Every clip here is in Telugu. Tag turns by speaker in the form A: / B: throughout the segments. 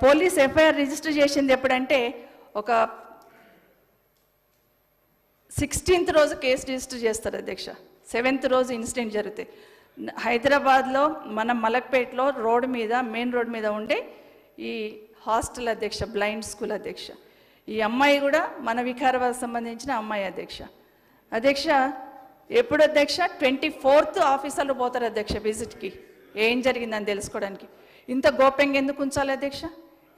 A: పోలీస్ ఎఫ్ఐఆర్ రిజిస్టర్ చేసింది ఎప్పుడంటే ఒక 16th రోజు కేసు రిజిస్టర్ చేస్తారు అధ్యక్ష. 7th రోజు ఇన్సిడెంట్ జరుగుతాయి. హైదరాబాద్లో మన మలక్పేటలో రోడ్ మీద మెయిన్ రోడ్ మీద ఉండే ఈ హాస్టల్ అధ్యక్ష, బ్లైండ్ స్కూల్ అధ్యక్ష. ఈ అమ్మాయి కూడా మన వికారాబాద్ సంబంధించిన అమ్మాయి అధ్యక్ష. అధ్యక్ష ఎప్పుడు అధ్యక్ష 24th ఆఫీసర్లు పోతారు అధ్యక్ష విజిట్కి, ఏం జరిగిందని తెలుసుకోవడానికి. ఇంత గోప్యంగా ఎందుకు ఉంచాలి అధ్యక్ష?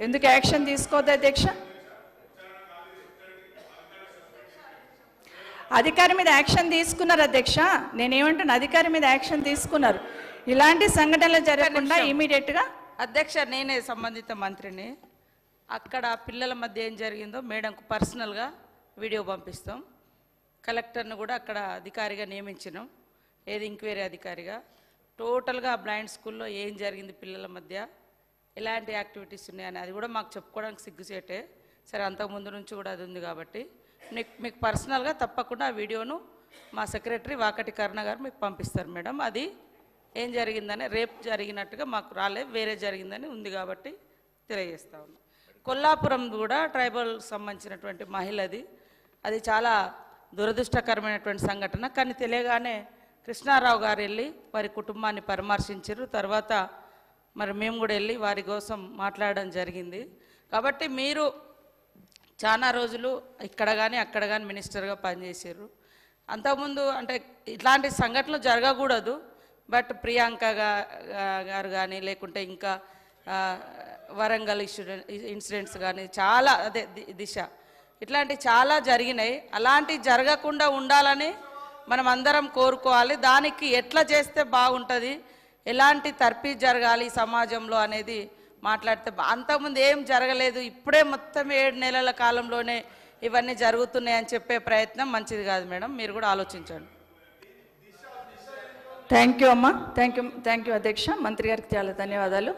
A: ఎందుకు యాక్షన్ తీసుకోవద్దు అధ్యక్ష? అధికారి మీద యాక్షన్ తీసుకున్నారు అధ్యక్ష. నేనేమంటాను, అధికారి మీద యాక్షన్ తీసుకున్నారు. ఇలాంటి సంఘటనలు జరగకుండా ఇమీడియట్గా
B: అధ్యక్ష నేనే సంబంధిత మంత్రిని. అక్కడ పిల్లల మధ్య ఏం జరిగిందో మేడంకు పర్సనల్గా వీడియో పంపిస్తాం. కలెక్టర్ను కూడా అక్కడ అధికారిగా నియమించినాం, ఏది ఎంక్వైరీ అధికారిగా. టోటల్గా బ్లైండ్ స్కూల్లో ఏం జరిగింది, పిల్లల మధ్య ఎలాంటి యాక్టివిటీస్ ఉన్నాయని అది కూడా మాకు చెప్పుకోవడానికి సిగ్గుచేటే. సరే, అంతకుముందు నుంచి కూడా అది ఉంది కాబట్టి మీకు పర్సనల్గా తప్పకుండా ఆ వీడియోను మా సెక్రటరీ వాకటి కరుణ గారు మీకు పంపిస్తారు మేడం. అది ఏం జరిగిందని, రేపు జరిగినట్టుగా మాకు రాలేదు, వేరే జరిగిందని ఉంది కాబట్టి తెలియజేస్తా ఉన్నాం. కొల్లాపురం కూడా ట్రైబల్ సంబంధించినటువంటి మహిళది, అది చాలా దురదృష్టకరమైనటువంటి సంఘటన. కానీ తెలియగానే కృష్ణారావు గారు వెళ్ళి వారి కుటుంబాన్ని పరామర్శించారు. తర్వాత మరి మేము కూడా వెళ్ళి వారి కోసం మాట్లాడడం జరిగింది. కాబట్టి మీరు చాలా రోజులు ఇక్కడ కానీ అక్కడ కానీ మినిస్టర్గా పనిచేసారు. అంతకుముందు అంటే ఇట్లాంటి సంఘటనలు జరగకూడదు, బట్ ప్రియాంక గారు కానీ లేకుంటే ఇంకా వరంగల్ ఇన్సిడెంట్స్ కానీ చాలా, అదే దిశ, ఇట్లాంటి చాలా జరిగినాయి. అలాంటివి జరగకుండా ఉండాలని మనం అందరం కోరుకోవాలి. దానికి ఎట్లా చేస్తే బాగుంటుంది, ఎలాంటి తర్ఫీ జరగాలి సమాజంలో అనేది మాట్లాడితే, అంతకుముందు ఏం జరగలేదు, ఇప్పుడే మొత్తం 7 నెలల కాలంలోనే ఇవన్నీ జరుగుతున్నాయని చెప్పే ప్రయత్నం మంచిది కాదు మేడం. మీరు కూడా ఆలోచించండి.
A: థ్యాంక్ యూ అమ్మా, థ్యాంక్ యూ అధ్యక్ష. మంత్రి గారికి చాలా ధన్యవాదాలు.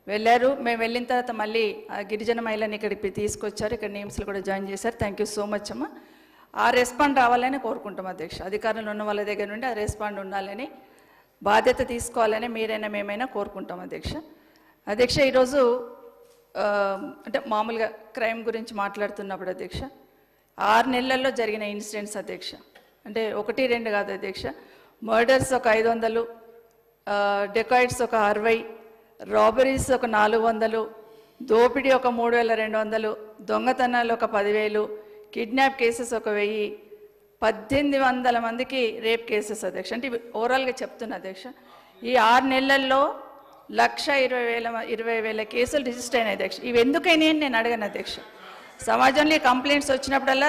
A: వెళ్ళారు, మేము వెళ్ళిన తర్వాత మళ్ళీ గిరిజన మహిళని ఇక్కడికి తీసుకొచ్చారు, ఇక్కడ నేమ్స్లు కూడా జాయిన్ చేశారు. థ్యాంక్ యూ సో మచ్ అమ్మా. ఆ రెస్పాండ్ రావాలని కోరుకుంటాం అధ్యక్ష. అధికారులు ఉన్న వాళ్ళ దగ్గర నుండి ఆ రెస్పాండ్ ఉండాలని, బాధ్యత తీసుకోవాలని మీరైనా మేమైనా కోరుకుంటాం అధ్యక్ష. అధ్యక్ష ఈరోజు అంటే మామూలుగా క్రైమ్ గురించి మాట్లాడుతున్నప్పుడు అధ్యక్ష 6 నెలల్లో జరిగిన ఇన్సిడెంట్స్ అధ్యక్ష, అంటే 1, 2 కాదు అధ్యక్ష. మర్డర్స్ ఒక 500, డెకాయిడ్స్ ఒక 60, రాబరీస్ ఒక 400, దోపిడీ ఒక 3200, దొంగతనాలు ఒక 10,000, కిడ్నాప్ కేసెస్ ఒక 1000, 1800 మందికి రేప్ కేసెస్ అధ్యక్ష. అంటే ఓవరాల్గా చెప్తున్నా అధ్యక్ష. ఈ 6 నెలల్లో 1,20,000 కేసులు రిజిస్టర్ అయినాయి అధ్యక్ష. ఇవి ఎందుకైనాయని నేను అడగను అధ్యక్ష. సమాజంలో కంప్లైంట్స్ వచ్చినప్పుడల్లా